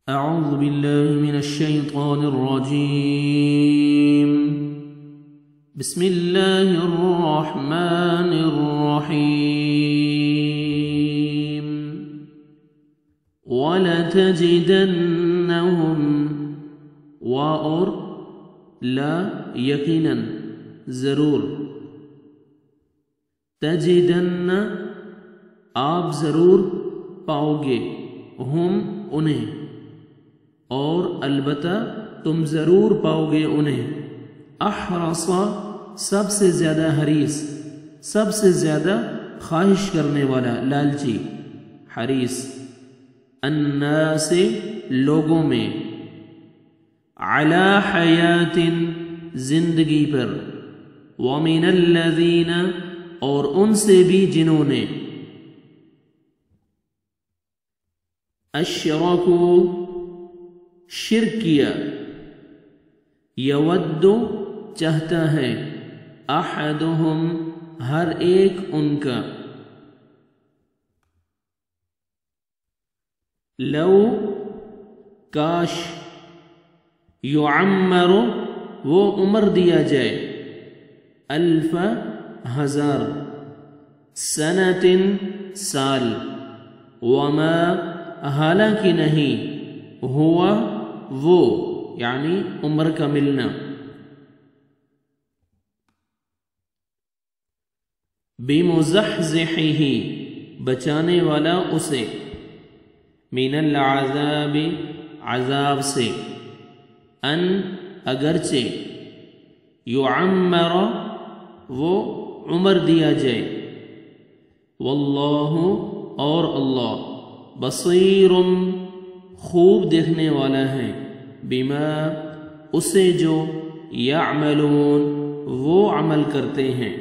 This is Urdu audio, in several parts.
أعوذ بالله من الشيطان الرجيم. بسم الله الرحمن الرحيم. وَلَتَجِدَنَّهُمْ اور لا یقیناً ضرور، تجدن آپ ضرور پاؤ گے، ہم انہیں اور البتہ تم ضرور پاؤ گے انہیں، احرص سب سے زیادہ حریص، سب سے زیادہ خواہش کرنے والا، لالچی، حریص، الناس لوگوں میں، علی حیات زندگی پر، ومن الذین اور ان سے بھی جنہوں نے، اشرکوا شرک کیا، یود چاہتا ہے، احدہم ہر ایک ان کا، لو کاش، یعمر وہ عمر دیا جائے، الف ہزار، سنۃ سال، وما حالانکہ نہیں، ہوا وہ یعنی عمر کا ملنا، بمزحزحہ بچانے والا اسے، من العذاب عذاب سے، ان اگرچہ، یعمر وہ عمر دیا جائے، واللہ اور اللہ، بصیر خوب دیکھنے والا ہے، بما اسے جو، یعملون وہ عمل کرتے ہیں۔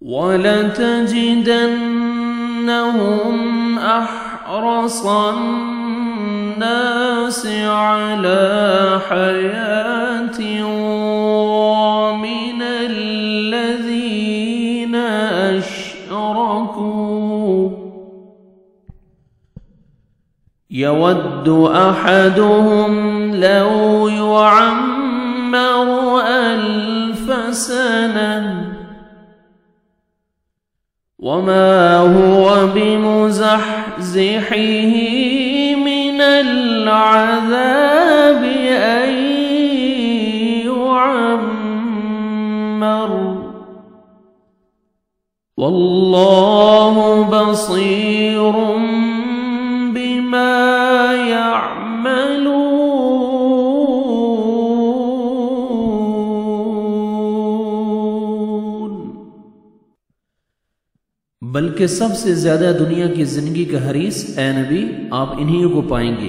وَلَتَجِدَنَّهُمْ أَحْرَصَ النَّاسِ عَلَى حَيَاةٍ وَمِنَ الَّذِينَ أَشْرَكُوا يَوَدُّ أَحَدُهُمْ لَوْ يُعَمَّرُ أَلْفَ سَنَةٍ وَمَا هُوَ بِمُزَحْزِحِهِ مِنَ الْعَذَابِ أَن يُعَمَّرَ وَاللَّهُ بَصِيرٌ بِمَا يَعْمَلُونَ۔ بلکہ سب سے زیادہ دنیا کی زندگی کا حریص اے نبی آپ انہی کو پائیں گے،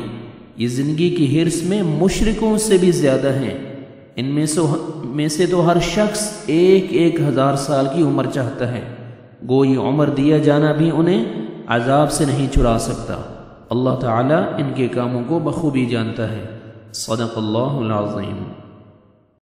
یہ زندگی کی حرص میں مشرکوں سے بھی زیادہ ہیں، ان میں سے تو ہر شخص 1,000 سال کی عمر چاہتا ہے، گو یہ عمر دیا جانا بھی انہیں عذاب سے نہیں چھڑا سکتا۔ اللہ تعالیٰ ان کے کاموں کو بخوبی جانتا ہے۔ صدق اللہ العظیم۔